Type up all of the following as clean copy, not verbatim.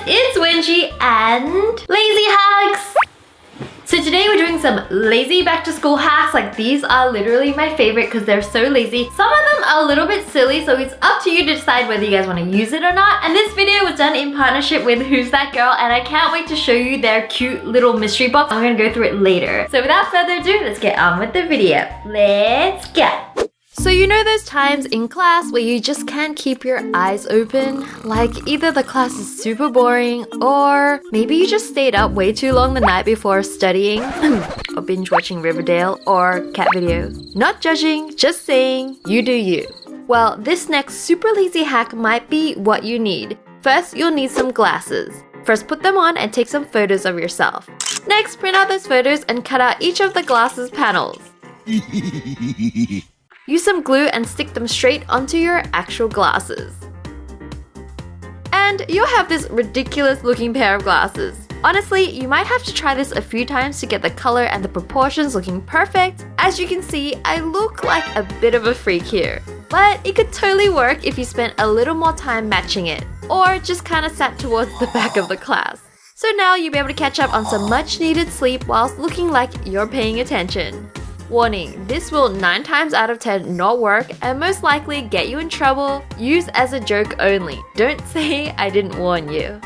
it's Wengie and Lazy Hacks! So today we're doing some lazy back to school hacks. Like, these are literally my favorite because they're so lazy. Some of them are a little bit silly, so it's up to you to decide whether you guys want to use it or not. And this video was done in partnership with Who's That Girl, and I can't wait to show you their cute little mystery box. I'm gonna go through it later. So without further ado, let's get on with the video. Let's go! So you know those times in class where you just can't keep your eyes open? Like, either the class is super boring, or maybe you just stayed up way too long the night before studying, or binge watching Riverdale, or cat videos. Not judging, just saying, you do you. Well, this next super lazy hack might be what you need. First, you'll need some glasses. First, put them on and take some photos of yourself. Next, print out those photos and cut out each of the glasses panels. Use some glue and stick them straight onto your actual glasses. And you'll have this ridiculous looking pair of glasses. Honestly, you might have to try this a few times to get the color and the proportions looking perfect. As you can see, I look like a bit of a freak here. But it could totally work if you spent a little more time matching it, or just kind of sat towards the back of the class. So now you'll be able to catch up on some much needed sleep whilst looking like you're paying attention. Warning, this will 9 times out of 10 not work and most likely get you in trouble. Use as a joke only. Don't say I didn't warn you.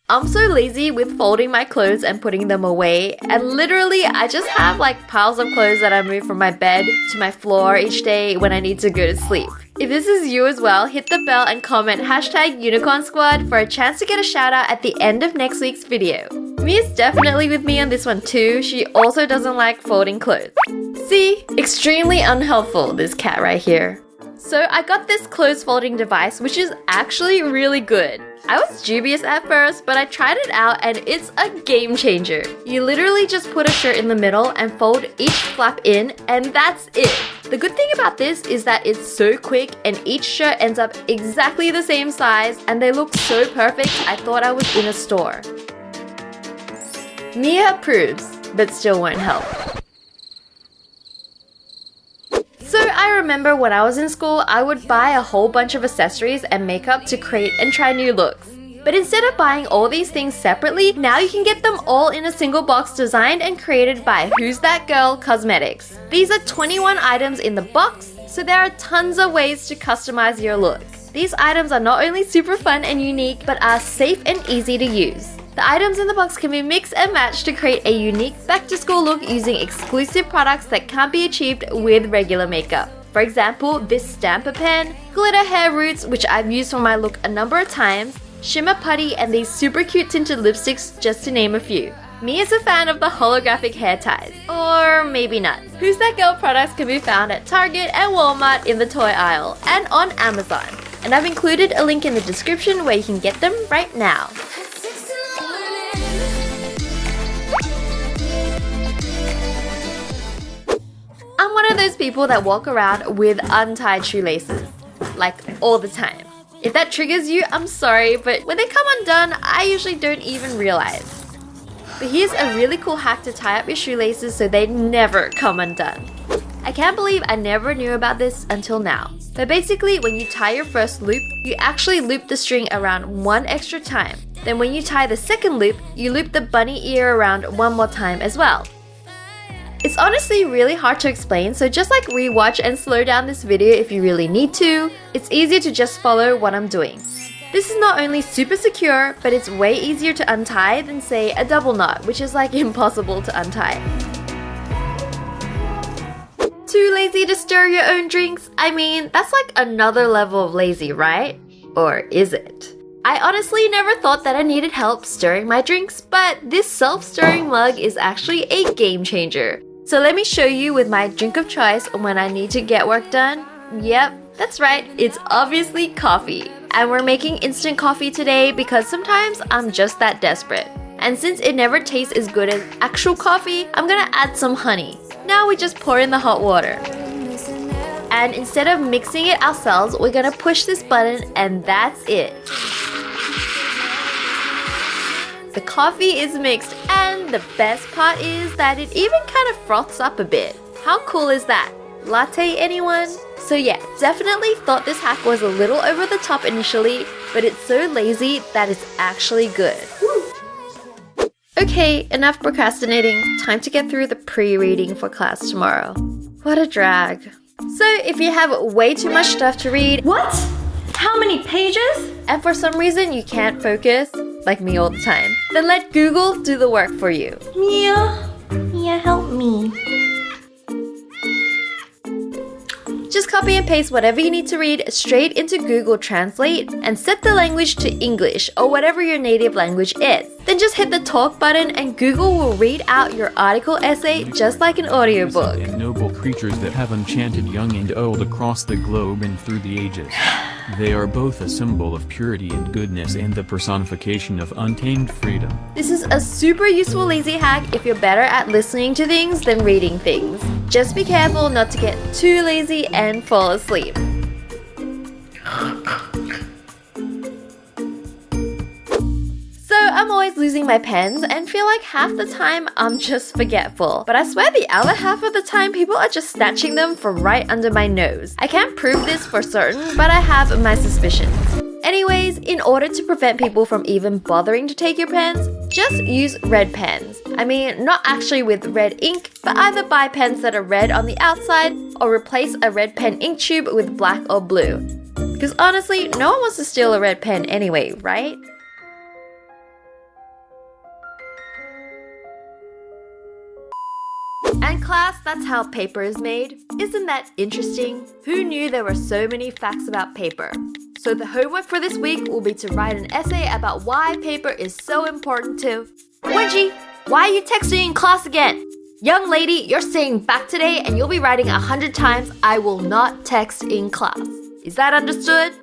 I'm so lazy with folding my clothes and putting them away, and literally I just have like piles of clothes that I move from my bed to my floor each day when I need to go to sleep. If this is you as well, hit the bell and comment #UnicornSquad for a chance to get a shout out at the end of next week's video. Mia's definitely with me on this one too. She also doesn't like folding clothes. See? Extremely unhelpful, this cat right here. So I got this clothes folding device, which is actually really good. I was dubious at first, but I tried it out and it's a game changer. You literally just put a shirt in the middle and fold each flap in, and that's it. The good thing about this is that it's so quick and each shirt ends up exactly the same size and they look so perfect I thought I was in a store. Mia approves, but still won't help. So I remember when I was in school, I would buy a whole bunch of accessories and makeup to create and try new looks. But instead of buying all these things separately, now you can get them all in a single box designed and created by Who's That Girl Cosmetics. These are 21 items in the box, so there are tons of ways to customize your look. These items are not only super fun and unique, but are safe and easy to use. The items in the box can be mixed and matched to create a unique back-to-school look using exclusive products that can't be achieved with regular makeup. For example, this stamper pen, glitter hair roots, which I've used for my look a number of times, shimmer putty, and these super cute tinted lipsticks, just to name a few. Mia's a fan of the holographic hair ties. Or maybe not. Who's That Girl products can be found at Target and Walmart in the toy aisle, and on Amazon. And I've included a link in the description where you can get them right now. I'm one of those people that walk around with untied shoelaces, like all the time. If that triggers you, I'm sorry, but when they come undone, I usually don't even realize. But here's a really cool hack to tie up your shoelaces so they never come undone. I can't believe I never knew about this until now. But basically, when you tie your first loop, you actually loop the string around one extra time. Then when you tie the second loop, you loop the bunny ear around one more time as well. It's honestly really hard to explain, so just like rewatch and slow down this video if you really need to. It's easier to just follow what I'm doing. This is not only super secure, but it's way easier to untie than say a double knot, which is like impossible to untie. Too lazy to stir your own drinks? I mean, that's like another level of lazy, right? Or is it? I honestly never thought that I needed help stirring my drinks, but this self-stirring mug is actually a game changer. So let me show you with my drink of choice when I need to get work done. Yep, that's right, it's obviously coffee. And we're making instant coffee today because sometimes I'm just that desperate. And since it never tastes as good as actual coffee, I'm gonna add some honey. Now we just pour in the hot water. And instead of mixing it ourselves, we're gonna push this button and that's it. The coffee is mixed, and the best part is that it even kind of froths up a bit. How cool is that? Latte anyone? So yeah, definitely thought this hack was a little over the top initially, but it's so lazy that it's actually good. Okay, enough procrastinating. Time to get through the pre-reading for class tomorrow. What a drag. So if you have way too much stuff to read, What? How many pages? and for some reason you can't focus, like me all the time, then let Google do the work for you. Mia, help me. Just copy and paste whatever you need to read straight into Google Translate and set the language to English or whatever your native language is. Then just hit the talk button and Google will read out your article essay just like an audiobook. And noble creatures that have enchanted young and old across the globe and through the ages. They are both a symbol of purity and goodness and the personification of untamed freedom. This is a super useful lazy hack if you're better at listening to things than reading things. Just be careful not to get too lazy and fall asleep. So I'm always losing my pens and feel like half the time I'm just forgetful. But I swear the other half of the time people are just snatching them from right under my nose. I can't prove this for certain, but I have my suspicions. Anyways, in order to prevent people from even bothering to take your pens, just use red pens. I mean, not actually with red ink, but either buy pens that are red on the outside or replace a red pen ink tube with black or blue. Because honestly, no one wants to steal a red pen anyway, right? And class, that's how paper is made. Isn't that interesting? Who knew there were so many facts about paper? So the homework for this week will be to write an essay about why paper is so important to... Wengie, why are you texting in class again? Young lady, you're staying back today and you'll be writing 100 times, I will not text in class. Is that understood?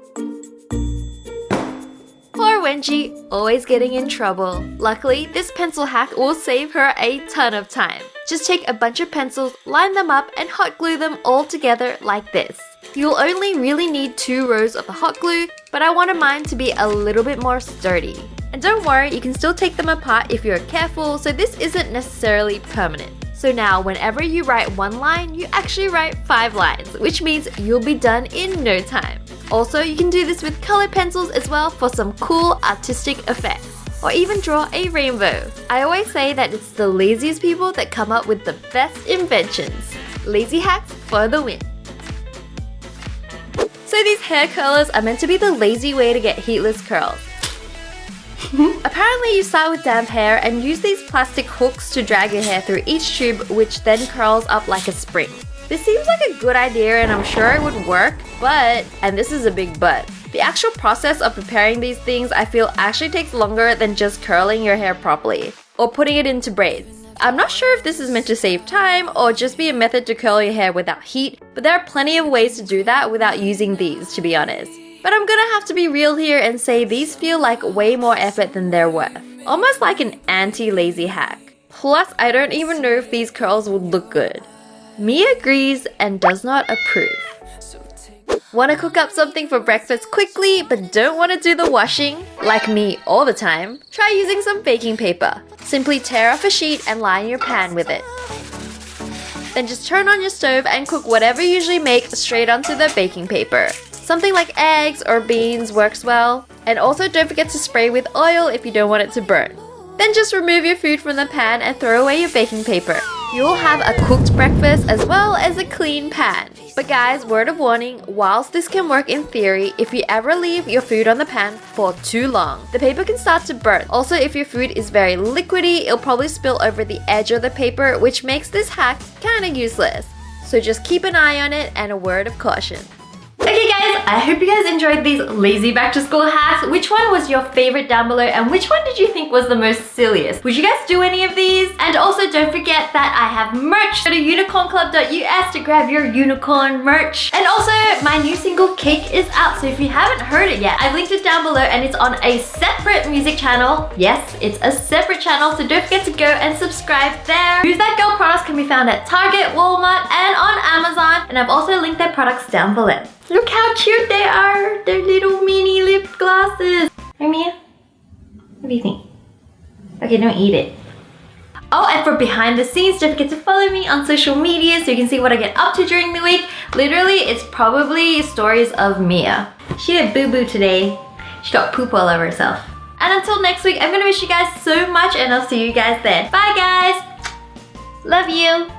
Poor Wengie, always getting in trouble. Luckily, this pencil hack will save her a ton of time. Just take a bunch of pencils, line them up, and hot glue them all together like this. You'll only really need 2 rows of the hot glue, but I wanted mine to be a little bit more sturdy. And don't worry, you can still take them apart if you're careful, so this isn't necessarily permanent. So now, whenever you write 1 line, you actually write 5 lines, which means you'll be done in no time. Also, you can do this with colored pencils as well for some cool artistic effects. Or even draw a rainbow. I always say that it's the laziest people that come up with the best inventions. Lazy hacks for the win. So these hair curlers are meant to be the lazy way to get heatless curls. Apparently you start with damp hair and use these plastic hooks to drag your hair through each tube, which then curls up like a spring. This seems like a good idea and I'm sure it would work, but, and this is a big but, the actual process of preparing these things I feel actually takes longer than just curling your hair properly, or putting it into braids. I'm not sure if this is meant to save time or just be a method to curl your hair without heat, but there are plenty of ways to do that without using these, to be honest. But I'm gonna have to be real here and say these feel like way more effort than they're worth. Almost like an anti-lazy hack. Plus, I don't even know if these curls would look good. Mia agrees and does not approve. Want to cook up something for breakfast quickly but don't want to do the washing? Like me all the time? Try using some baking paper. Simply tear off a sheet and line your pan with it. Then just turn on your stove and cook whatever you usually make straight onto the baking paper. Something like eggs or beans works well. And also don't forget to spray with oil if you don't want it to burn. Then just remove your food from the pan and throw away your baking paper. You'll have a cooked breakfast as well as a clean pan. But guys, word of warning, whilst this can work in theory, if you ever leave your food on the pan for too long, the paper can start to burn. Also, if your food is very liquidy, it'll probably spill over the edge of the paper, which makes this hack kinda useless. So just keep an eye on it and a word of caution. Okay guys, I hope you guys enjoyed these lazy back to school hacks. Which one was your favorite down below and which one did you think was the most silliest? Would you guys do any of these? And also don't forget that I have merch. Go to unicornclub.us to grab your unicorn merch. And also my new single Cake is out, so if you haven't heard it yet, I've linked it down below and it's on a separate music channel. Yes, it's a separate channel, so don't forget to go and subscribe there. Who's That Girl products can be found at Target, Walmart, and on Amazon. And I've also linked their products down below. Look how cute they are! They're little mini lip glosses. Hey Mia, what do you think? Okay, don't eat it. Oh, and for behind the scenes, don't forget to follow me on social media so you can see what I get up to during the week. Literally, it's probably stories of Mia. She did boo-boo today. She got poop all over herself. And until next week, I'm gonna miss you guys so much and I'll see you guys then. Bye guys! Love you!